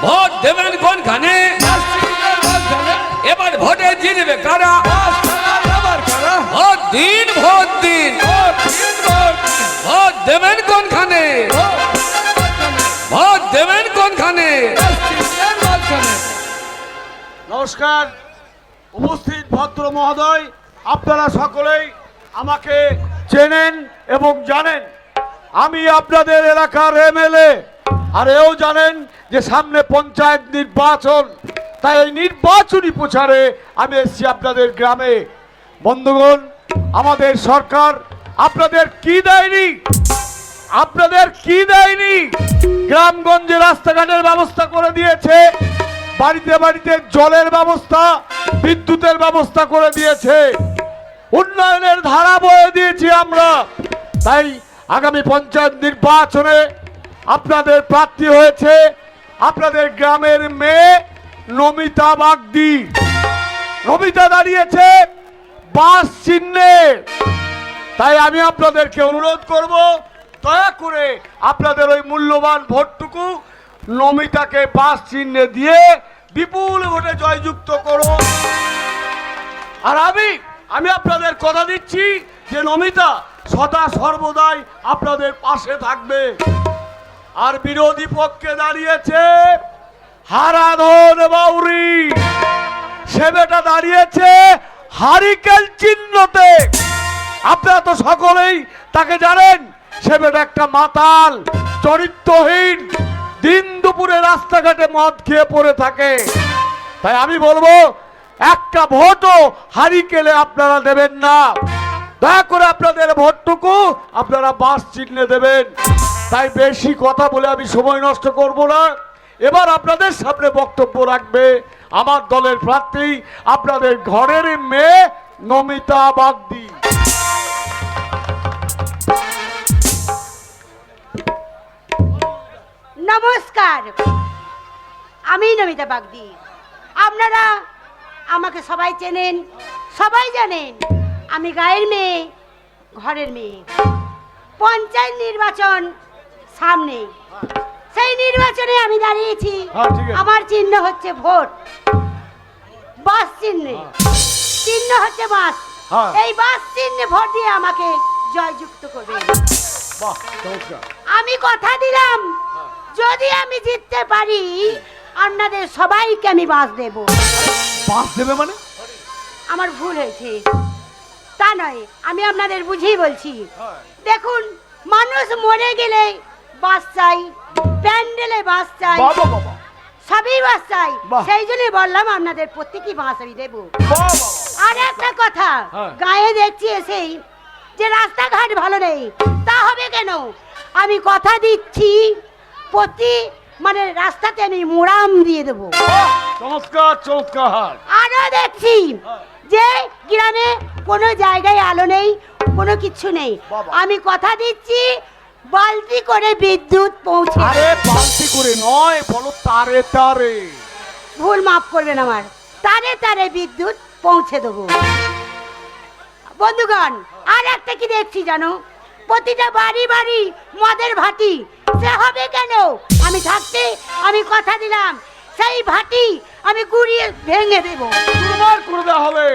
Vote দেবেন কোনখানে? এবার ভোটে জিতবে কারা? ভোট দিন, ভোট দিন। ভোট দেবেন কোনখানে? ভোট দেবেন কোনখানে? নমস্কার উপস্থিত ভদ্র মহোদয়, আপনারা সকলেই আমাকে চেনেন এবং জানেন আমি আপনাদের এলাকার এমএলএ, আর এও জানেন যে সামনে পঞ্চায়েত নির্বাচন, তাই এই নির্বাচনী প্রচারে আমি এসেছি আপনাদের গ্রামে। বন্ধুগণ, আমাদের সরকার আপনাদের কি দেয়নি? আপনাদের কি দেয়নি? গ্রামগঞ্জে রাস্তাঘাটের ব্যবস্থা করে দিয়েছে, বাড়িতে বাড়িতে জলের ব্যবস্থা, বিদ্যুতের ব্যবস্থা করে দিয়েছে, উন্নয়নের ধারা বয়ে দিয়েছি আমরা। তাই আগামী পঞ্চায়েত নির্বাচনে আপনাদের প্রার্থী হয়েছে আপনাদের গ্রামের মেয়ে নমিতা বাগদি। নমিতা দাঁড়িয়েছে বাস চিহ্নে। তাই আমি আপনাদেরকে অনুরোধ করব, দয়া করে আপনাদের ওই মূল্যবান ভোটটুকু নমিতাকে বাস চিহ্নে দিয়ে বিপুল ভোটে জয়যুক্ত করুন। আর আমি আপনাদের কথা দিচ্ছি যে নমিতা সদা সর্বদাই আপনাদের পাশে থাকবে। আর বিরোধী পক্ষে দাঁড়িয়েছে হারাধন বাউরি, সে বেটা দাঁড়িয়েছে হারিকেল চিহ্নতে। আপনারা তো সকলেই তাকে জানেন, সে বেটা একটা মাতাল, চরিত্রহীন, দিন দুপুরে রাস্তাঘাটে মদ খেয়ে পড়ে থাকে। তাই আমি বলবো, একটা ভোটও হারিকেলে আপনারা দেবেন না। দয়া করে আপনাদের ভোটটুকু আপনারা বাস চিহ্নে দেবেন। তাই বেশি কথা বলে আমি সময় নষ্ট করব না। এবার আপনাদের সামনে বক্তব্য রাখবে আমার দলের প্রার্থী, আপনাদের ঘরের মেয়ে নমিতা বাগদি। নমস্কার, আমি নমিতা বাগদি। আপনারা আমাকে সবাই চেনেন, সবাই জানেন আমি গায়ের মেয়ে, ঘরের মেয়ে। পঞ্চায়েত নির্বাচন সামনে, সেই নির্বাচনে আমি দাঁড়িয়েছি। আমার চিহ্ন হচ্ছে ভোট, বাস চিহ্নে। চিহ্ন হচ্ছে বাস। এই বাস চিহ্নে ভোট দিয়ে আমাকে জয়যুক্ত করবেন। আমি কথা দিলাম, যদি আমি জিততে পারি আপনাদের সবাইকে আমি বাস দেব। বাস দেবে মানে? আমার ভুল হয়েছে, তা নয়, আমি আপনাদের বুঝিয়ে বলছি। দেখুন, মানুষ মরে গেলে বাস চাই, প্যান্ডেলে বাস চাই, সবই বাস চাই। সেই জন্যই বললাম আপনাদের প্রত্যেকই বাস আমি দেবো। আর একটা কথা, গায়ে দেখছি এসেই যে রাস্তাঘাট ভালো নেই, তা হবে কেন? আমি কথা দিচ্ছি প্রতি রাস্তাতে আমি মোড়াম দিয়ে দেবো। চমৎকার চমৎকার। আরো দেখছি যে গ্রামে কোনো জায়গায় আলো নেই, কোনো কিছু নেই। আমি কথা দিচ্ছি বালতি করে বিদ্যুৎ পৌঁছে। আরে বালতি করে নয়, বলো তারে তারে। ভুল মাফ করবেন আমার, তারে তারে বিদ্যুৎ পৌঁছে দেবো। বন্ধুগণ, আর একটা কি দেখছি জানো? প্রতিটা বাড়ি বাড়ি মদের ভাটি। সে হবে কেন? আমি থাকতে আমি কথা দিলাম সেই ভাটি আমি গুড়িয়ে ভেঙে দেব। হবে।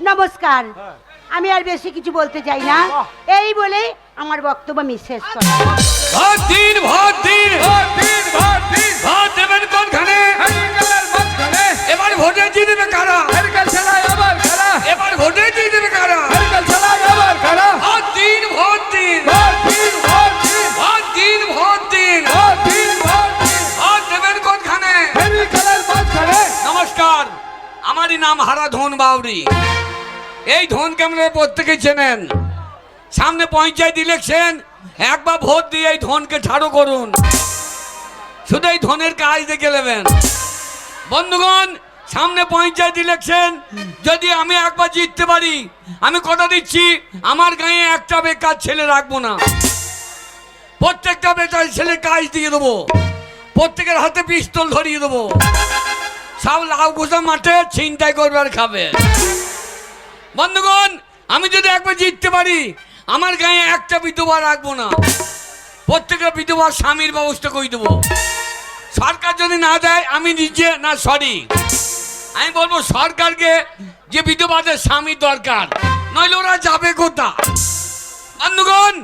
নমস্কার, আমি আর বেশি কিছু বলতে চাই না। এই বলে আমার বক্তব্য আমি শেষ করি। ভোট দিন, ভোট দিন, ভোট দিন, ভোট দিন। ভোট দেবেন কোনখানে? এবার ভোটে জিতবে কারা? এবার ভোটে জিতবে কারা? ভোট দিন, ভোট দিন, ভোট দিন, ভোট দিন, ভোট দিন, ভোট দিন, ভোট দিন, ভোট দিন। ভোট দেবেন কোনখানে? নমস্কার, আমারই নাম হারাধন বাউরি। এই ধনকে আপনারা প্রত্যেকেই চেনেন। সামনে পঞ্চায়েত ইলেকশন, একবার ভোট দিয়ে এই ধনকে ছাড়ো করুন। শুধু এই ধনের কাজ দেখে নেবেন। বন্ধুগণ, সামনে পঞ্চায়েত ইলেকশন, যদি আমি একবার জিততে পারি, আমি কথা দিচ্ছি আমার গাঁয়ে একটা বেকার ছেলে রাখবো না। প্রত্যেকটা বেকার ছেলে কাজ দিয়ে দেবো, প্রত্যেকের হাতে পিস্তল ধরিয়ে দেবো। সব লাউ ঘোষা মাঠে ছিনতাই করবে আর খাবে। বন্ধুগণ, আমি যদি একবার জিততে পারি, আমার গায়ে একটা বিধবা রাখবো না, প্রত্যেকটা বিধবা স্বামীর ব্যবস্থা করে দেবো। সরকার যদি না দেয় আমি নিজে না সরি আমি বলবো সরকারকে যে বিধবাদের স্বামী দরকার, নইলে ওরা যাবে কোথা। বন্ধুগণ,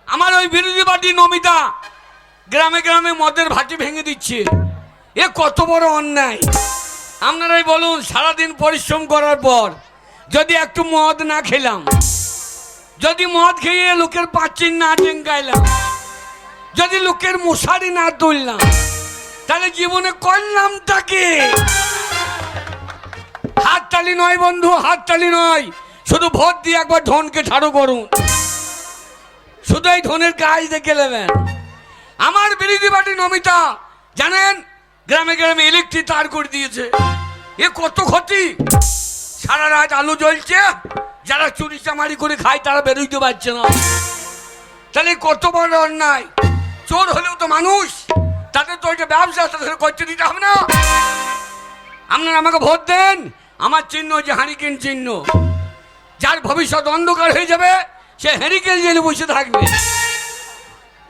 আমার ওই বিরোধী পার্টি নমিতা গ্রামে গ্রামে মদের ভাটি ভেঙে দিচ্ছে, এ কত বড় অন্যায়। আপনারাই বলুন, সারাদিন পরিশ্রম করার পর যদি একটু মদ না খেলাম, যদি মদ খেয়ে লোকের পাচ্ছিন না টেঙ্গাইলাম, যদি লোকের মশারি না তুললাম, তাহলে জীবনে করলামটা কি? হাততালি নয় বন্ধু, হাততালি নয়, শুধু ভোট দিয়ে একবার ধনকে ঠাড়ো করুন, শুধু এই ধনের কাজ দেখে নেবেন। আমার বিরোধী পার্টি নমিতা জানেন গ্রামে গ্রামে ইলেকট্রিক তার করে দিয়েছে, এ কত ক্ষতি। সারা রাত আলো জ্বলছে, যারা চুরি চামারি করে খায় তারা বেরোইতে পারছে না, তাহলে কত বড় অন্যায়। চোর হলেও তো মানুষ, তাদের তো ওইটা ব্যবসা, তাদের করতে দিতে হবে না। আপনারা আমাকে ভোট দেন, আমার চিহ্ন যে হারিকেন চিহ্ন, যার ভবিষ্যৎ অন্ধকার হয়ে যাবে সে হ্যারিকেন জেলে বসে থাকবে।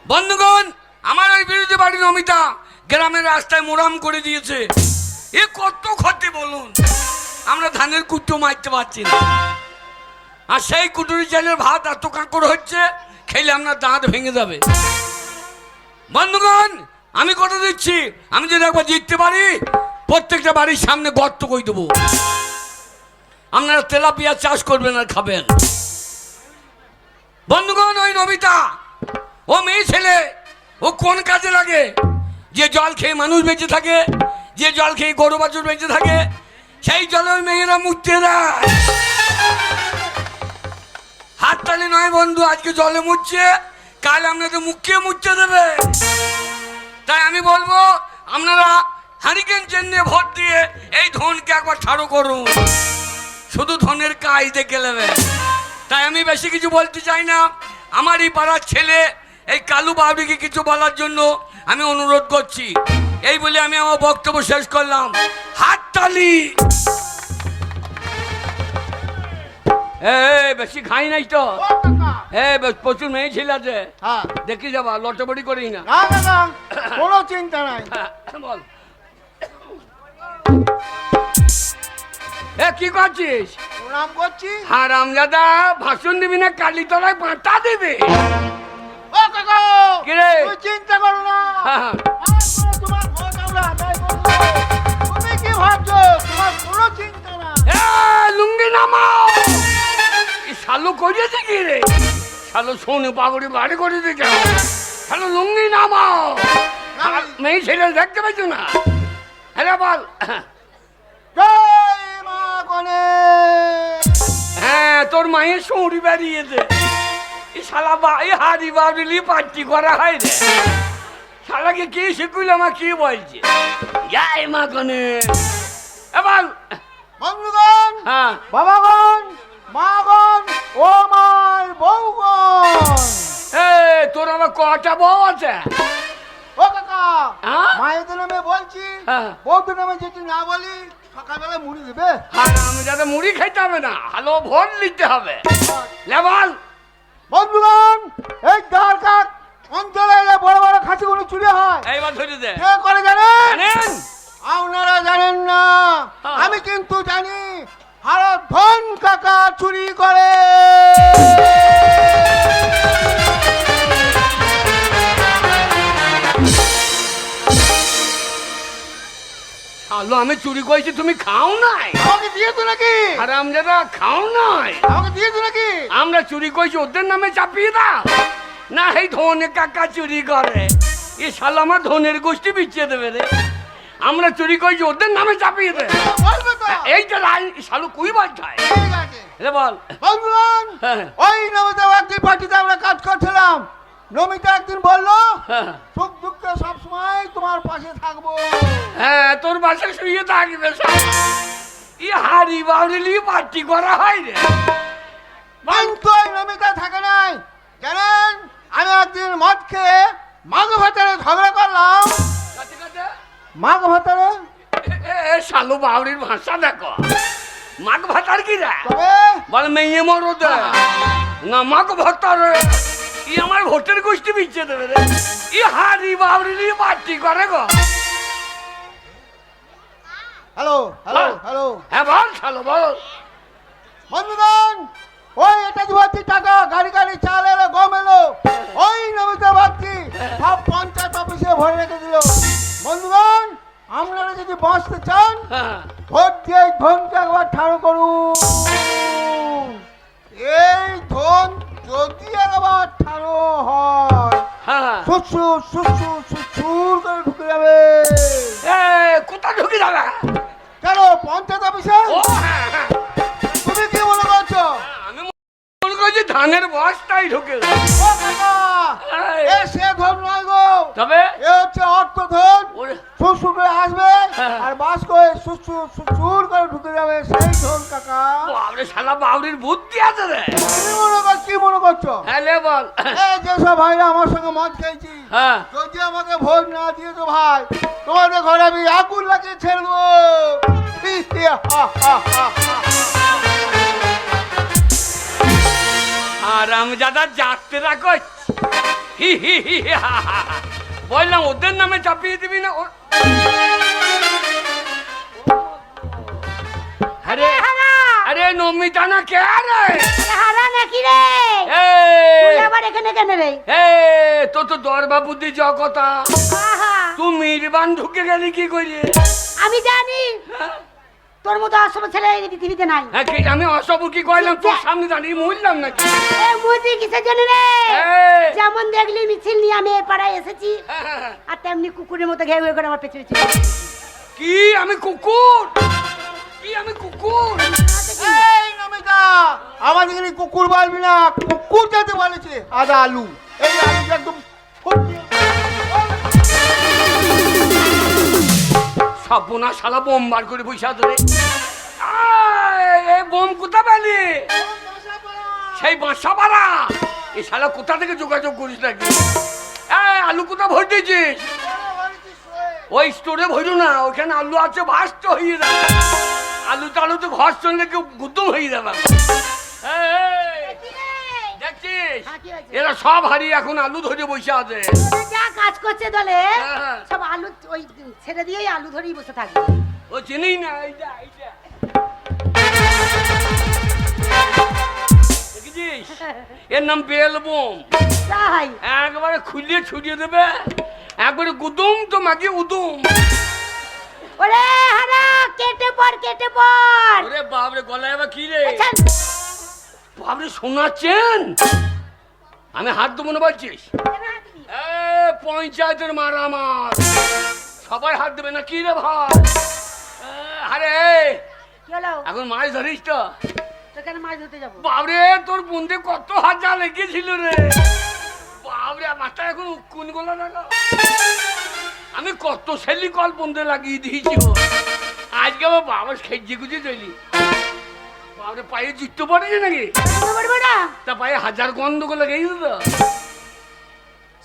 বন্ধুগণ, আমার ওই বিরোধী পার্টি নমিতা গ্রামের রাস্তায় মোরাম করে দিয়েছে, এ কত ক্ষতি বলুন। আমরা ধানের কুটো মারতে পারছি না, আর সেই কুটুরি চালের ভাত এত কাঁকড় হচ্ছে, খেলে আপনার দাঁত ভেঙে যাবে। বন্ধুগণ, আমি কথা দিচ্ছি, আমি যদি একবার জিততে পারি প্রত্যেকটা বাড়ির সামনে গর্ত করে দেবো, আপনারা তেলাপিয়া চাষ করবেন আর খাবেন। বন্ধুগণ, ওই নমিতা ও মেয়ে ছেলে, ও কোন কাজে লাগে? যে জল খেয়ে মানুষ বেঁচে থাকে, যে জল খেয়ে গরু বাছুর বেঁচে থাকে, সেই জলে ওই মেয়েরা মুছতে দেয়। হাততালি নয় বন্ধু, আজকে জলে মুছছে, কাল আপনাদের মুখে মুছতে দেবে। তাই আমি বলবো আপনারা হারিকেন চিহ্নে ভোট দিয়ে এই ধনকে একবার ঠাড়ো করুন, শুধু ধনের কাজ দেখে নেবেন। তাই আমি বেশি কিছু বলতে চাই না, আমার এই পাড়ার ছেলে এই কালু বাবুকে কিছু বলার জন্য আমি অনুরোধ করছি। এই বলে আমি আমার বক্তব্য শেষ করলাম। হাততালি। বেশি খাই নাই তো, প্রচুর মেয়ে ছেলে আছে, দেখি যাবা লটবড়ি করি না। কোনো চিন্তা নাই। বল, কি করছিস? প্রণাম করছি। হারামজাদা, ভাষণ দিবি না কালীতলায় পাঁটা দিবি? ও কাকা, কি রে? তুই চিন্তা করো না, তোমার ভোট আমরা আদায় করবো। তুমি কি ভাবছো? তোমার কোনো চিন্তা না। লুঙ্গি নামাও। শালু করিয়েছে কি রে? শালু সোনে পাগড়ি বাড়ি করে দিতে, শালু লুঙ্গি নামাও। মেয়ে ছেলে দেখতে পাচ্ছ না? হ্যাঁ বল। জয় মা গণেশ। হ্যাঁ, তোর মায়ের সৌরি বেরিয়েছে। শালা এই হাড়ি বাড়ি পার্টি করা হয় রে। শালাকে কি শিখুল আমার কি বলছে? জয় মা গণেশ। এবার বন্ধুগণ, হ্যাঁ বাবাগণ, মাগণ, ও মার বউগণ। তোর আমার কটা বউ আছে? ও কাকা, হ্যাঁ? মায়েদের নামে বলছি, হ্যাঁ। বউদের নামে যদি না বলি সকালবেলা মুড়ি দেবে। আমি যাতে মুড়ি খাইতে হবে না, ভালো ভোট নিতে হবে। লেবাল। বন্ধুগণ, এই দ্বারকা অঞ্চলে যে বড় বড় খাসিগুলো চুরি হয়, এইবার ধরে দে। কে করে জানেন? জানেন? আপনারা জানেন না, হ্যাঁ। আমি কিন্তু জানি। হারাধন কাকা চুরি করে। আলো, আমি চুরি করেছি, তুমি খাও নাই? আমাকে দিয়েছো নাকি? হারামজাদা, খাও নাই? আমাকে দিয়েছো নাকি? আমরা চুরি করেছি, ওদের নামে চাপিয়ে দাও না। এই ধনে কাকা চুরি করে, এ শালা আমার ধনের গোষ্ঠী বিছিয়ে দেবে রে। আমরা চুরি করেছি, ওদের নামে চাপিয়ে দে। বলবে তো? এই যে লাইন শালু কুই বাজায় ঠিক আছে। রে, বল। বন্ধুগণ, হ্যাঁ। ওই নমিতা একদিন পার্টিতে আমরা কাজ করছিলাম। নমিতা একদিন বললো, হ্যাঁ। সুখ দুঃখে সবসময় তোমার পাশে থাকবো। হ্যাঁ, তোর বাসায় শুয়ে থাকবে সব। ই হাড়ি বাউরি পার্টি করা হয় রে। কিন্তু ওই নমিতা থাকে নাই। জানেন, আমি একদিন মদ খেয়ে মাঘ ভাতারে ঝগড়া করলাম। কাছে কাছে। মাঘ ভাতারে শালু বাউরির ভাষা দেখো। মাঘ ভাতার কি রে? তবে বল মেয়ে মরো দে না, মাঘ ভাতার ই আমার ভোটের গোষ্ঠী বিচ্ছে দেবে রে। ই হাড়ি বাউরি পার্টি করে গো। হ্যালো হ্যালো হ্যালো হ্যাঁ বল শালো বল। বন্ধুগণ, ওই এটা দিবাচ্ছি টাকা, গাড়ি গাড়ি চাল এলো, গম এলো, ওই নমিতা ভাবছি সব পঞ্চায়েত অফিসে ভরে রেখে দিল। বন্ধুগণ, আপনারা যদি বাঁচতে চান হ্যাঁ ভোট দিয়ে এই ধনকে একবার ঠাড়ো করুন। এই ধন যদি একবার ঠাড়ো হয় হ্যাঁ সুসুর সুসুর সুসুর করে ঢুকে যাবে। এ কোথা ঢুকে যাবে? কেন পঞ্চায়েত অফিসে? ও হ্যাঁ হ্যাঁ তুমি কি মনে করছো? আমি মনে করছি ধানের বস্তাই ঢুকে ও কাকা, এই। এ সে ধন নয় গো, তবে এ হচ্ছে অর্থ ধন। ওরে সুসুর করে আসবে হ্যাঁ। আর বাস করে সুসুর সুসুর করে ঢুকে যাবে, সেই ধন কাকা। বাবরে শালা বাউরির বুদ্ধি আছে রে। কি মনে করছো? হ্যাঁ লে বল। এই যেসব ভাইরা আমার সঙ্গে মদ খেয়েছি, হ্যাঁ যদি আমাকে ভোট না দিয়েছো ভাই, তোমাদের ঘরে আমি আগুন লাগিয়ে ছেড়ে দেবো। হি, হি, হা, হা, হা, হা। আর আমি দাদা যাত্রা রাখছ হি হি হি হা হা হা। বললাম ওদের নামে চাপিয়ে দিবি না আরে হারা আরে নমিতা না কে রে? হারা নাকি রে? এই তুই আবার এখানে কেন রে? তো তো দরবা বুদ্ধি জগতা আহা, তুই মিরবান ঢুকে গেলি কি করিয়ে? আমি জানি তোর মতো আসল ছেলে এই পৃথিবীতে নাই। হ্যাঁ কি আমি অসব কি কইলাম তোর সামনে দাঁড়িয়ে মরলাম নাকি? এ মুদি কিসের জন্য রে? এই, যেমন দেখলি মিছিল নিয়ে আমি এই পাড়ায় এসেছি, হ্যাঁ, আর তেমনি কুকুরের মতো ঘেউ ঘেউ করে আমার পেছনে ছিল। কি আমি কুকুর? কি আমি কুকুর? এই নমিতা, আমাদের এখানে কুকুর বলবি না, কুকুর যেতে বলেছে। আদা আলু, এই আলু একদম ফুটিয়ে- সাবনা শালা বোম বার করে বসে ধরে এই বোম কোথা পেলি? সেই বাসাপাড়া এই শালা কোথা থেকে যোগাযোগ করিস নাকি? আলু কোথা ভর দিয়েছিস? ওই স্টোরে ভরু না, ওখানে আলু আছে ভাস্ত হয়ে যাবে। আলু টালু তো ঘর চললে কেউ গুদ্দম হয়ে যাবে। দেখছিস হ্যাঁ, কি হয়েছে? এরা সব হারিয়ে এখন আলু ধরে বসে আছে। ওরা যা কাজ করছে দলে হ্যাঁ। সব আলু ওই ছেড়ে দিয়েই আলু ধরেই বসে থাকবে। ও চিনি না এইটা এইটা দেখেছিস এর নাম বেল বোম। তাই একবারে খুলিয়ে ছুড়িয়ে দেবে, একবারে গুদুম তো মাগি উদুম। ওরে হারা কেটে পড় কেটে পড়। ওরে বাপরে গলায় আবার কি রে? আচ্ছা, বাপরে শোনাচ্ছেন? আমি হাত দেবো না বলছিস? পঞ্চায়েতের মারা আমার সবাই হাত দেবে না কি রে ভাই? আরে কি হলো? এখন মাছ ধরিস তো? সেখানে মাছ ধরতে যাবো। বাবরে তোর বন্ধে কত হাজার লেগেছিল রে বাবরে, মাথা এখন কোন গোলা লাগা। আমি কত সেলি কল বন্ধে লাগিয়ে দিয়েছি ওর। আজকে আমার বাবা খেয়ে গুজে চলি বাবরে পায়ে জুতো পড়েছে নাকি? পড়বো না। তা পায়ে হাজার গন্ডগোল লেগেছিল তো।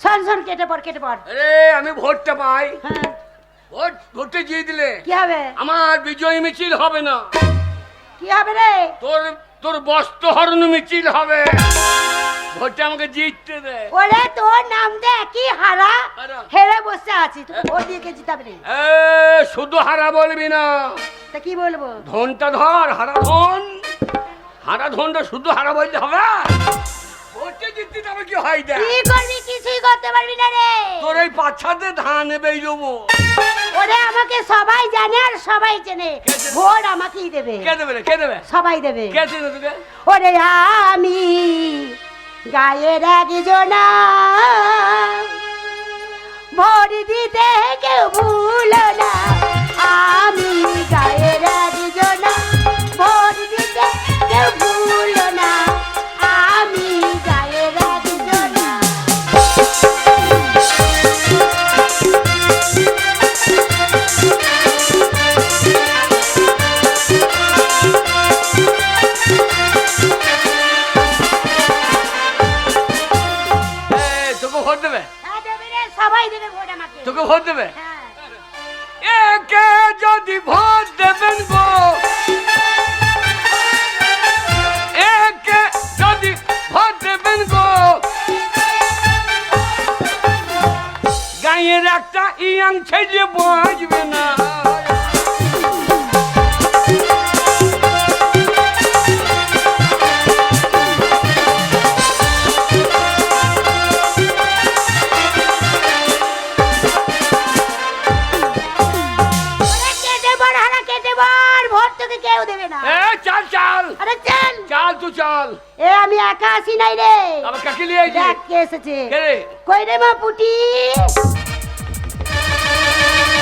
শোন শোন কেটে পড় কেটে পড়। আরে আমি ভোটটা পাই, হ্যাঁ, ভোটে দিয়ে দিলে কি হবে? আমার বিজয় মিছিল হবে না, কি হবে রে? তোর তোর বস্ত্র হরণ মিছিল হবে। ভোটটা আমাকে জিততে দে। ওরে তোর নাম দে কি হারা হারা। হেরে বসে আছি, তুই ভোট দিয়ে কে জিতাবে রে? শুধু হারা বলবি না, তা কি বলবো? ধনটা ধর, হারা ধন। হারা ধনটা শুধু হারা বলতে হবে? ভোটে জিততে যাবে কি হয় দেখ, কি করবি? কিছুই করতে পারবি না রে। তোর এই পাছাতে ধান বেই দেবো। ওরে আমাকে সবাই জানে আর সবাই চেনে, ভোট আমাকেই দেবে। কে দেবে রে? কে দেবে? সবাই দেবে। কে দেবে তোকে? ওরে আমি গায়ের একজনা, ভোট দিতে কেউ ভুলো না। আমি গায়ের একজনা, ভোট দিতে কেউ ভুলো না। আমি গায়ের একজনা। তোকে ভোট দেবে? হ্যাঁ, দেবে রে, সবাই দেবে ভোট আমাকে। তোকে ভোট দেবে? হ্যাঁ। একে যদি ভোট দেবেন গো, একে যদি ভোট দেবেন গো, গাঁয়ের একটা ইয়াং ছেলে বাঁচবে না। আমাকে কেউ দেবে না। এ চাল চাল আরে চল চাল তুই চাল। এ আমি একা আসি নাই রে, আবার কাকে নিয়ে আইছি? দেখ কে এসেছে। কে রে? কই রে মা পুটি?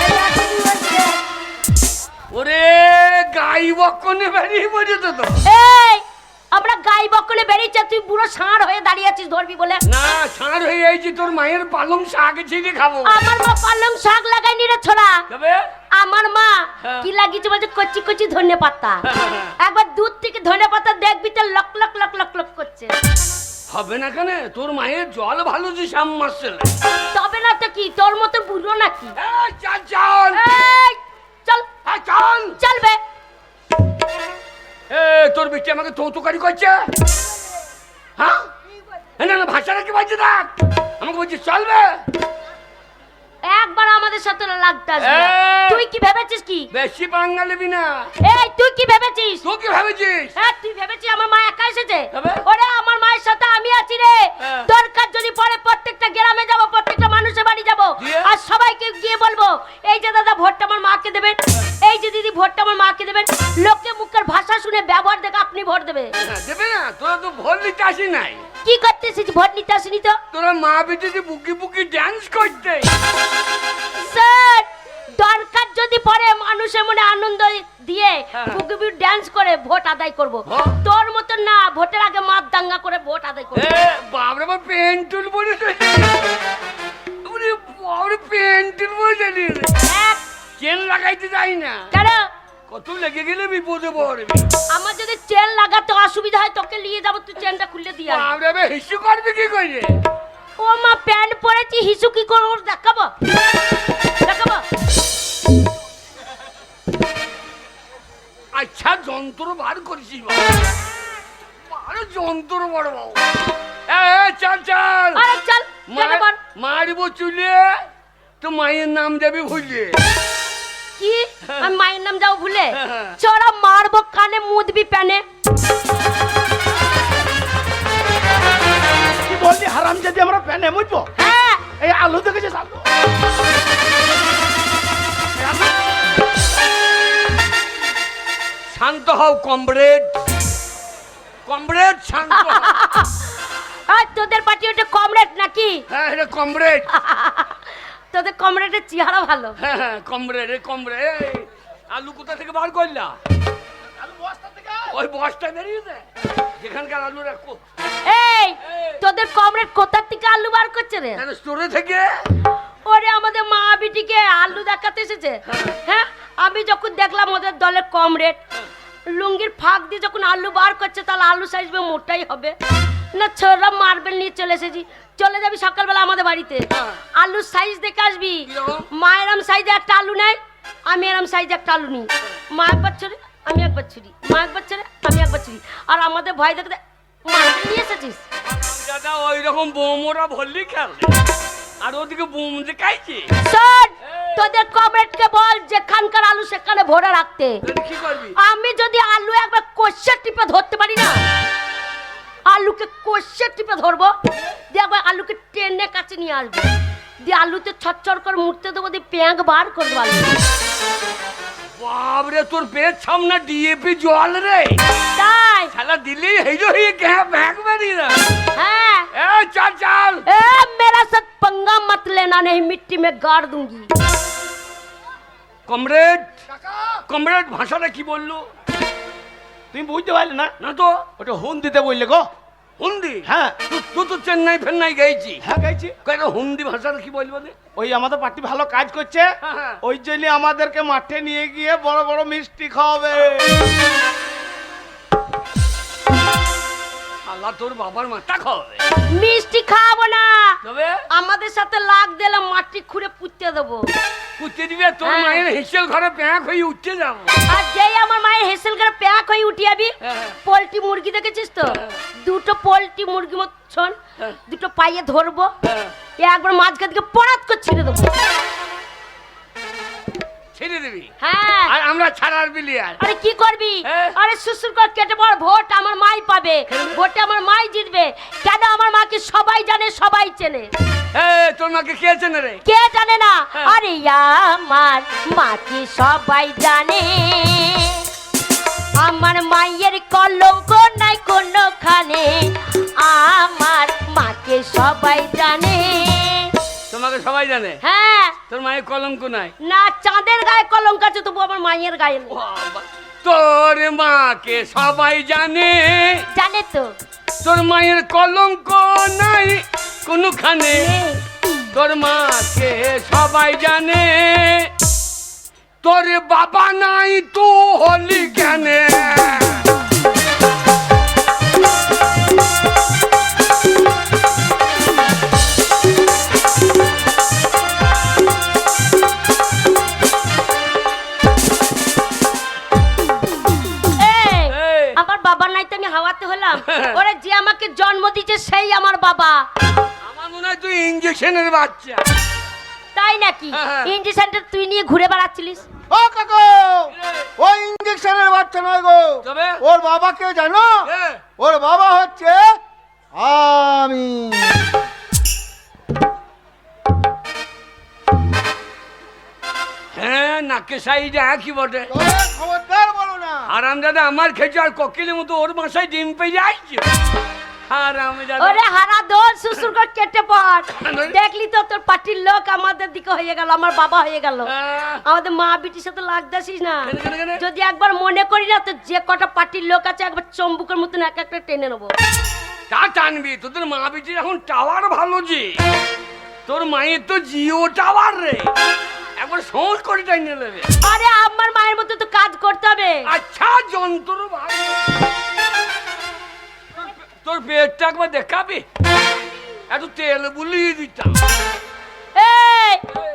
এই এখনই বসছে। ওরে গাই বকনে বেরিয়ে পড়েছে তো। এই আমরা গাই বকলে বেরিয়েছে, তুই পুরো ষাঁড় হয়ে দাঁড়িয়ে আছিস ধরবি বলে। না ছাড় হয়ে আইছি, তোর মায়ের পালং শাক ছিঁড়ে খাবো। আমার মা পালং শাক লাগাইনি রে ছোড়া। তবে আমার মা হ্যাঁ। কি লাগিয়েছে বলছে কচি কচি ধনে পাতা। একবার দুধ থেকে ধনে পাতা দেখবি তো lock lock lock lock lock করছে। হবে না কেন, তোর মায়ের জল ভালো যে সাম মারছে। তবে না তো কি, তোর মতো বুড়ো নাকি? চাল চাল এই চল চাল। চলবে। এ তোর বিটি আমাকে তৌতুকারি করছে। হ্যাঁ না না ভাষাটা কি বলছে দেখ, আমাকে বলছে চলবে। একবার আমাদের সাথে লাগতে আসবে। এই! তুই কি ভেবেছিস কি? বেশি বাঙ্গা নেবি না। এই তুই কি ভেবেছিস? তুই কি ভাবেছিস? হ্যাঁ তুই ভেবেছিস আমার মা একা এসেছে? তবে? ওরে আমার মায়ের সাথে আমি আছি রে। হ্যাঁ। দরকার যদি পড়ে প্রত্যেকটা গ্রামে যাব, প্রত্যেকটা মানুষের বাড়ি যাব, দিয়ে? আর সবাইকে গিয়ে বলবো এই যে দাদা ভোটটা আমার মাকে দেবেন, এই যে দিদি ভোটটা আমার মাকে দেবেন। লোকে মুখের ভাষা শুনে ব্যবহার দেখে আপনি ভোট দেবে। হ্যাঁ, দেবে না, তোরা তো ভোট নিতে আসি নাই। কি করতে এসেছিস? ভোট নিতে আসিনি তো। তোরা মা বেটিতে বুকি বুকি ড্যান্স করতে। স্যার দরকার যদি পড়ে মানুষের মনে আনন্দ দিয়ে হ্যাঁ। বুকুবি ডান্স করে ভোট আদায় করব। হ্যাঁ। তোর মতো না, ভোটের আগে মাপ দাঙ্গা করে ভোট আদায় করব। এ বাবরে বা পেন্টুল বলে ওরে বাবরে পেন্টুল বলে জানি এক, চেন লাগাইতে যাই না, কেন? কত লেগে গেলে বিপদে পড়বি। আমার যদি চেন লাগাতে অসুবিধা হয় তোকে নিয়ে যাবো, তুই চেনটা খুলে দিয়ে আসবি। বাবরে বা হিসু করবি কি করে? ও মা প্যান্ট পরেছি, হিসু কি করবো দেখাবো? দেখাবো? আচ্ছা যন্ত্র বার করছিস বাবা, যন্ত্র বড় বাবু। এ চল চল আরে চল কেন বল? মারবো চুলে তো মায়ের নাম যাবি ভুলে। কি আমি মায়ের নাম যাও ভুলে? হ্যাঁ। চড়া মারবো কানে মুদবি প্যানে। কি বললি হারাম যদি আমরা প্যানে মুজবো? হ্যাঁ এই আলু দেখেছিস আলু? শান্ত হও কমরেড, কমরেড শান্ত হও। আর তোদের পার্টি ওটা কমরেড নাকি? হ্যাঁ এটা কমরেড। তোদের কমরেডের চেহারা ভালো। হ্যাঁ হ্যাঁ কমরেড, এ কমরেড। এই, আলু কোথা থেকে বার করলা? আলু বস্তা থেকে? ওই বস্তা বেরিয়েছে যেখানকার আলু রাখো। এই তোদের কমরেড কোথা থেকে আলু বার করছে রে? কেন স্টোরে থেকে? ওরে আমাদের মা বিটিকে আলু দেখাতে এসেছে। হ্যাঁ আমি যখন দেখলাম ওদের দলের কমরেড লুঙ্গির ফাঁক দিয়ে যখন আলু বার করছে, তাহলে আলু সাইজ মোটাই হবে না। ছোড়া মার্বেল নিয়ে চলে এসেছি। চলে যাবি সকালবেলা আমাদের বাড়িতে, আলুর সাইজ দেখে আসবি। কিরকম? মা এরম সাইজে একটা আলু নেয়, আমি এরম সাইজে একটা আলু নিই। মা একবার ছড়ি, আমি একবার ছুরি, মা একবার ছেড়ে আমি একবার ছুরি। আর আমাদের ভয় দেখতে মার্বেল নিয়ে এসেছিস। দাদা ওই রকম বোমরা ভরলি খেল, আর ওদিকে বোম দেখাইছে। শোন তোদের কমরেডকে বল যেখানকার আলু সেখানে ভরে রাখতে। কি করবি? আমি যদি আলু একবার কষে টিপে ধরতে পারি না, আলুকে কষে টিপে ধরবো, দিয়ে একবার আলুকে টেনে কাছে নিয়ে আসবো, দিয়ে আলুতে ছটছট করে মুড়তে দেবো, দিয়ে পেঁয়াজ বার করে দেবো আলু। বাবরে তোর পেট সামনে ডিএপি জল রে, তাই শালা দিল্লি হেইরো হয়ে গ্যাপ ব্যাগ বেরিয়ে না। হ্যাঁ এ চল চল। ए मेरा साथ पंगा मत लेना, नहीं मिट्टी में गाड़ दूंगी। কমরেড, কমরেড ভাষাটা কি বললো? তুমি বুঝতে পারলে না? না তো ওটা হুন দিতে বললে গো। হিন্দি? হ্যাঁ তুই তো চেন্নাই ফেন্নাই গেছি, হ্যাঁ গাইছি। কেন হিন্দি ভাষাটা কি বলবো রে? ওই আমাদের পার্টি ভালো কাজ করছে, হ্যাঁ, হ্যাঁ। ওই জন্য আমাদেরকে মাঠে নিয়ে গিয়ে বড় বড় মিষ্টি খাওয়াবে। শালা তোর বাবার মাথা খাওয়াবে। মিষ্টি খাবো না, তবে আমাদের সাথে লাগ দিলে মাটি খুঁড়ে পুঁততে দেবো। কুচে দিবে তোর হ্যাঁ। মায়ের হিসেল ঘরে প্যাঁক হয়ে উঠতে যাবো। আর যেই আমার মায়ের হেসেল করে প্যাক হয়ে উঠি যাবি, হ্যাঁ। পোল্ট্রি মুরগি দেখেছিস তো? হ্যাঁ। দুটো পোল্ট্রি মুরগি মতন হ্যাঁ। দুটো পাইয়ে ধরবো, হ্যাঁ। একবার মাঝখান থেকে পড়াত করে ছিঁড়ে দেবো। ছেড়ে দিবি হ্যাঁ আর আমরা ছাড়ার বিলিয়ার। আরে কি করবি? হ্যাঁ। আরে সুসুর করে কেটে পড়, ভোট আমার মাই পাবে, ভোটে আমার মাই জিতবে। কেন? আমার মাকে সবাই জানে, সবাই চেনে। এ তোর মাকে কে চেনে রে? কে জানে না? হ্যাঁ। আরে আমার মাকে সবাই জানে। আমার মায়ের কলঙ্ক নাই কোনোখানে, আমার মাকে সবাই জানে। তোমাকে সবাই জানে? হ্যাঁ। তোর মায়ের কলঙ্ক নাই? না, চাঁদের গায়ে কলঙ্ক আছে, তবু আমার মায়ের গায়ে নেই। বাবা, তোর মাকে সবাই জানে? জানে তো। তোর মায়ের কলঙ্ক নাই কোনখানে, তোর মাকে সবাই জানে। তোর বাবা নাই তো হলি কেনে? আমার বাবা নাই তো আমি হাওয়াতে হলাম? ওরে যে আমাকে জন্ম দিয়েছে সেই আমার বাবা। আমার মনে হয় তুই ইঞ্জেকশনের বাচ্চা। তাই নাকি? ইঞ্জেকশনটা তুই নিয়ে ঘুরে বেড়াচ্ছিলিস? ও কাকু, ওই ইঞ্জেকশনের বাচ্চা নয় গো। তবে? ওর বাবাকে জানো? ওর বাবা হচ্ছে আমি। হ্যাঁ, নাকে সাইডে একই বটে। তবে খবরদার বলো না। হারামজাদা আমার খেয়েছে আর কোকিলের মতো ওর বাসায় ডিম পেয়ে যাচ্ছে। হারামজাদা। ওরে হারা দোল সুসুর করে কেটে পড়। দেখলি তো তোর পার্টির লোক আমাদের দিকে হয়ে গেল, আমার বাবা হয়ে গেল। আমাদের মা বিটির সাথে লাগতেছিস না। যদি একবার মনে করি না তো যে কটা পার্টির লোক আছে একবার চম্বুকের মতন এক একটা টেনে নেবো। তা টানবি? তোদের মা বিটির এখন টাওয়ার ভালো যে। তোর মায়ের তো জিও টাওয়ার রে, একবার সহজ করে টাইনে নেবে। আরে আমার মায়ের মতো তো কাজ করতে হবে। আচ্ছা, যন্ত্র ভালো। তোর পেটটা একবার দেখাবি? একটু তেল বুলিয়ে দিতাম। এই,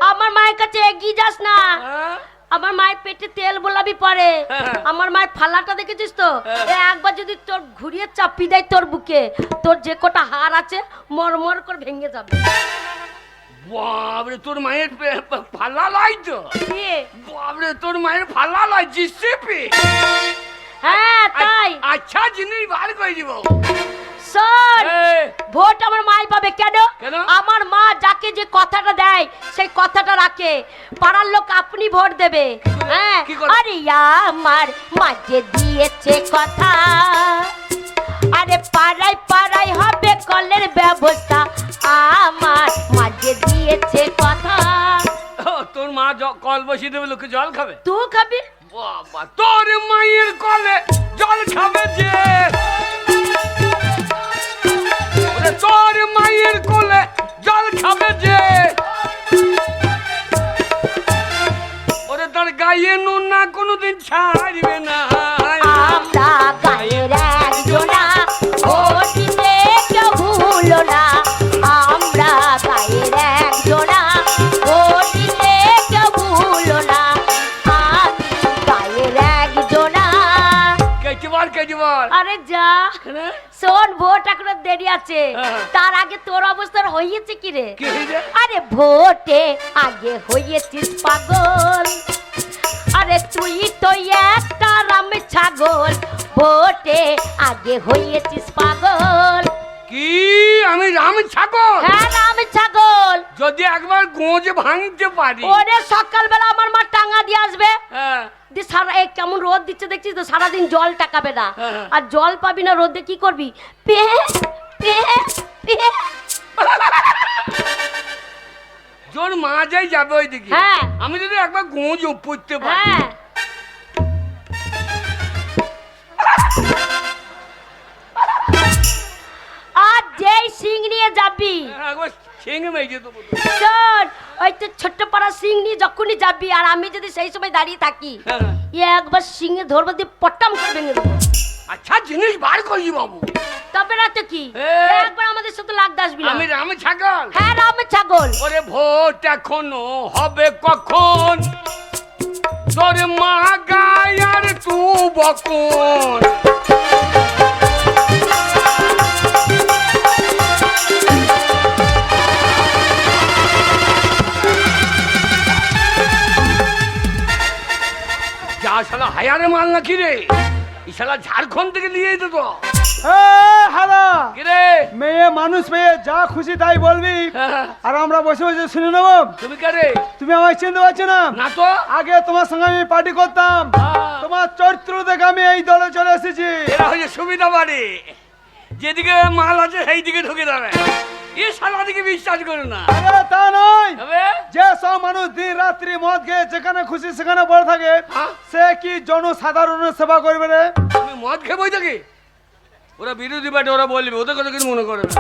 আমার মায়ের কাছে এগিয়ে যাস না। হ্যাঁ? আমার মায়ের পেটে তেল বোলাবি পারে। হ্যাঁ। আমার মায়ের ফালাটা দেখেছিস তো? হ্যাঁ। একবার যদি তোর ঘুরিয়ে চাপি দেয় তোর বুকে, তোর যে কটা হাড় আছে মরমর করে ভেঙে যাবে। বাবরে, তোর মায়ের ফালা লাই তো? বাবরে, তোর মায়ের ফালা লাই জিসিপি। হ্যাঁ তাই। আচ্ছা, জিনিস বার করে দিব। শোন, এই, ভোট আমার মাই পাবে কেন? কেন? আমার মা যাকে যে কথাটা দেয় সেই কথাটা রাখে। পাড়ার লোক আপনি ভোট দেবে। হ্যাঁ, কি করে? আরে আমার মা যে দিয়েছে কথা, আরে পাড়ায় পাড়ায় হবে কলের ব্যবস্থা। আমার মা যে দিয়েছে কথা। ও, তোর মা কল বসিয়ে দেবে, লোকে জল খাবে? তুই খাবি? বাবা, তোর মায়ের কলে জল খাবে যে। ওরে, তোর মায়ের কোলে জল খাবে যে। ওরে, তার গায়ে নুন না কোনোদিন ছাড়বে না। আমরা গায়ের একজনা, ভোট দিতে কেউ ভুলো না। আমরা গায়ের একজনা, ভোট দিতে কেউ ভুলো না। আমি গায়ের একজনা। কেজিবার। আরে যা শোন, ভোট এখনো দেরি আছে। তার আগে তোর অবস্থার হয়েছে কি রে? কি হয়েছে? আরে ভোটে আগে হয়েছিস পাগল। আরে তুই তো একটা রাম ছাগল, ভোটে আগে হয়েছিস পাগল। কি আমি রাম ছাগল? হ্যাঁ, রাম ছাগল। যদি একবার গোঁজ ভাঙতে পারি। ওরে সকালবেলা আমার মা টাঙা দিয়ে আসবে। হ্যাঁ। সারা কেমন রোদ দিচ্ছে দেখছিস তো, সারাদিন জল টাকাবে না। আর জল পাবি না, রোদে কি করবি? জোর মা যাই যাবে ওই দিকে। হ্যাঁ। আমি যদি একবার গোঁজ পড়তে পারি। হ্যাঁ। আর যেই সিং নিয়ে যাবি, একবার ছেঙে মেজে দেবো। শোন, ওই তো ছোট্ট পাড়া সিং নিয়ে যখনই যাবি আর আমি যদি সেই সময় দাঁড়িয়ে থাকি, একবার সিংহে ধরবো দিয়ে পট্টাম করে ভেঙে দেবো। আচ্ছা, জিনিস বার করি বাবু। তবে না তো কি, একবার আমাদের সাথে লাগতে আসবি না। আমি রাম ছাগল? হ্যাঁ, রাম ছাগল। ওরে, ভোট এখনো হবে কখন? তোর মা গায় আর তু বকন। যা শালা হায়ারে মাল নাকি রে? এই শালা ঝাড়খণ্ড থেকে নিয়ে যেত তো। হারা কিরে মেয়ে মানুষ মেয়ে যা খুশি তাই বলবি আর আমরা বসে বসে শুনে নেবো। তুমি কারে? তুমি আমায় চিনতে পারছো না? না তো। আগে তোমার সঙ্গে আমি পার্টি করতাম, তোমার চরিত্র দেখে আমি এই দলে চলে এসেছি। এরা হচ্ছে সুবিধা বাড়ি, যেদিকে মাল আছে সেই দিকে ঢুকে যাবে। এ সারা দিকে বিশ্বাস করো না। আরে তা নয়, তবে যে সব মানুষ দিন রাত্রি মদ খেয়ে যেখানে খুশি সেখানে পড়ে থাকে, সে কি জনসাধারণের সেবা করবে রে? তুমি মদ খেয়ে বই থাকি, ওরা বিরোধী পার্টি, ওরা বলবে, ওদের কথা কিছু মনে করবে না।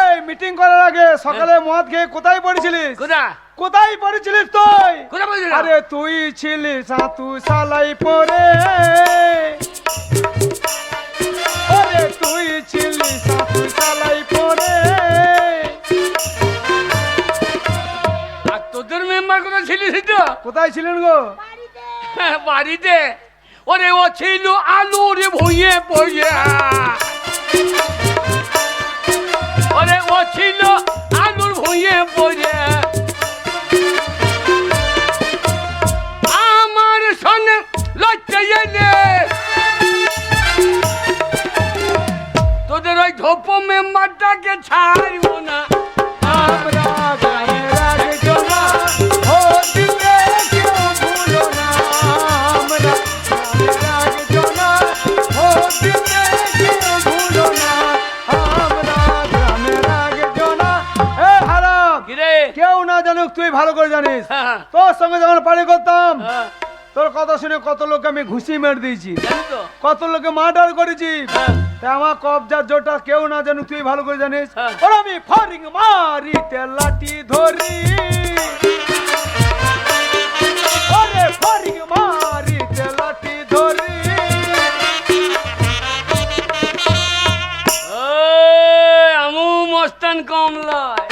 এই মিটিং করার আগে সকালে মদ খেয়ে কোথায় পড়েছিলিস? কোথায় কোথায় পড়েছিলিস তুই? কোথায় বলছিস? আরে তুই ছিলিস সাতু সালাই পরে, আরে তুই ছিলিস সাতু সালাই পরে। আর তোদের মেম্বার কোথায় ছিলিস? তো কোথায় ছিলেন গো? বাড়িতে। ওরে ও ছিল আলু রে ভুঁয়ে পড়ে, ওরে ও ছিল আলুর ভুঁয়ে পড়ে, আমার সঙ্গে লড়তে এলে তোদের ওই ধোপ মেম্বারটাকে ছাড়বো না। আমরা গায়ের একজনা, ও দিলে কেউ ভুলো না। আমরা গায়ের একজনা, ও দিলে কেউ ভুলো না। আমরা গ্রামের একজনা। এ হারাম, কিরে কেউ না জানুক তুই ভালো করে জানিস। হ্যাঁ, তোর সঙ্গে যখন পাড়ি করতাম, হ্যাঁ, তোর কথা শুনে কত লোককে আমি ঘুষি মেরে দিয়েছি, জানি তো। কত লোকে মার্ডার করেছি। হ্যাঁ। তাই আমার কবজার জোরটা কেউ না জানুক তুই ভালো করে জানিস। হ্যাঁ। ওর আমি ফারিং মারিতে লাঠি ধরি, ওরে ফারিং মারিতে লাঠি ধরি। আমু মস্তান কম লয়।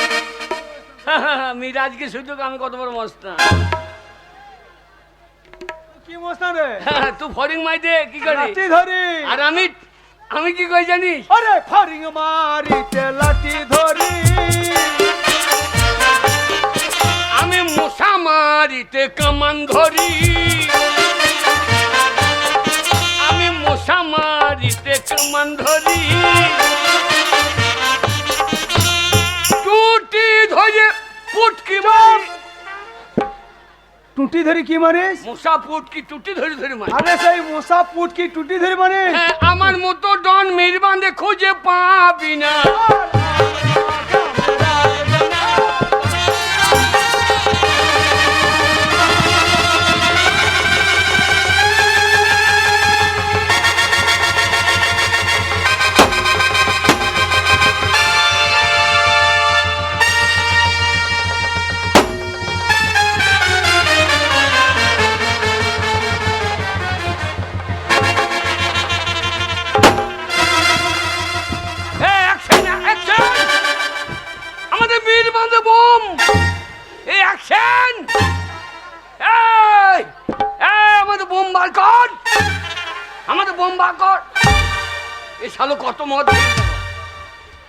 মিরাজকে সুযোগ আমি কত বড় মস্তান। কি মস্তান রে? তুই ফরিং মাইতে কি করে? লাঠি ধরি। আর আমি আমি কি কই জানিস? ওরে ফারিং মারিতে লাঠি ধরি। আমি মশা মারিতে কামান ধরি, আমি মশা মারিতে কামান ধরি, টুটি ধরে পুটকি মারি। টুটি ধরি কি মারিস? মশা পুটকি টুটি ধরে ধরে মারি। আরে সেই মশা পুট কি টুটি ধরি মারিস? হ্যাঁ, আমার মতো ডন মিরবান্ধে খুঁজে পাবি না। এই অ্যাকশন অ্যাকশন, আমাদের মিরবান্ধে বোম। এই অ্যাকশন, এই এই আমাদের বোম বার কর, আমাদের বোম বার কর। এই শালো কত মদ খেয়েছে,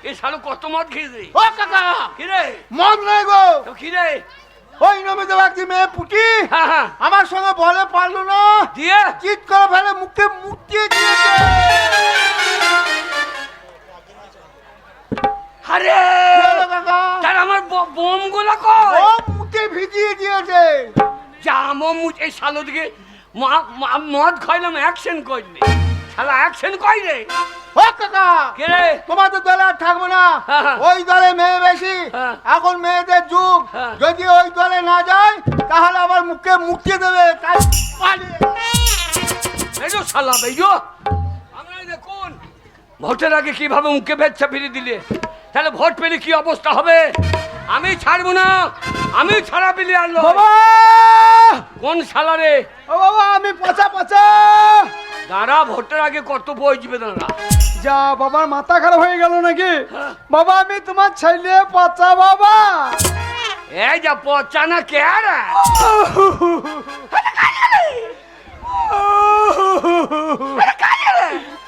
এই শালো কত মদ খেয়েছে। ও কাকা, কিরে মদ নাই গো। তো কিরে? ওই নমিত বাগদি মেয়ে পুটি হ্যাঁ হ্যাঁ, আমার সঙ্গে বলে পারলো না, দিয়ে চিৎ করে ফেলে মুখে মুটিয়ে দিয়েছে। আরে বলো কাকা, তার আমার বোম গুলা কর। ও মুখে ভিজিয়ে দিয়েছে। জামো মুচ এই শালো দিকে মদ খাইলাম, অ্যাকশন করলি শালা, অ্যাকশন কই রে? ও কাকা, কে রে? তোমাদের দলে আর থাকবো না, হ্যাঁ। ওই দলে মেয়ে বেশি, হ্যাঁ। এখন মেয়েদের যুগ, হ্যাঁ। যদি ওই দলে না যায় তাহলে আবার মুখে মুটিয়ে দেবে, তাই পালিয়ে। বেজো শালা বেজো। আমরা দেখুন ভোটের আগে কিভাবে মুখে ভেচ্ছা ফিরে দিলে, তাহলে ভোট পেলে কি অবস্থা হবে। আমি ছাড়বো না, আমি ছাড়া পেলে আনলো। বাবা, কোন শালা রে? ও বাবা, আমি পচা পচা। দাঁড়া, ভোটের আগে কত বইজবে দাঁড়া। যা, বাবার মাথা খারাপ হয়ে গেল নাকি? বাবা, আমি তোমার ছেলে পচা বাবা। এই যা পচা না কে রে?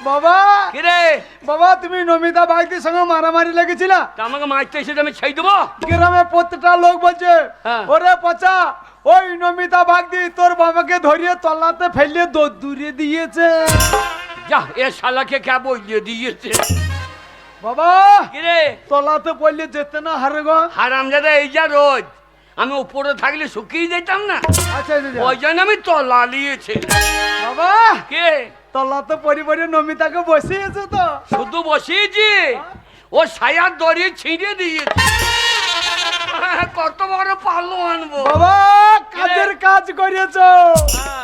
বাবা, কিরে বাবা, তুমি নমিতা বাগদির সঙ্গে মারামারি লেগেছিল, তা আমাকে মারতে এসে আমি ছেড়ে দেবো? গ্রামে প্রত্যেকটা লোক বলছে, হ্যাঁ। ওরে পচা, ওই নমিতা বাগদি তোর বাবাকে ধরিয়ে তলাতে ফেলিয়ে দূরে দিয়েছে। যা এ শালাকে কে বইলে দিয়েছে বাবা কিরে তলাতে পড়লে যেতে না হারে গো। হারামজাদা এই যা রোজ আমি উপরে থাকলে শুকিয়ে যেতাম না আচ্ছা আচ্ছা, ওই জন্য আমি তলা নিয়েছি বাবা কে তলাতে পরিবারের নমিতাকে বসিয়েছে তো। শুধু বসিয়েছি ও ছায়ার দড়ি ছিঁড়ে দিয়েছে কত বড় পাল্লো আনবো বাবা কাজের কাজ করিয়েছো। হ্যাঁ।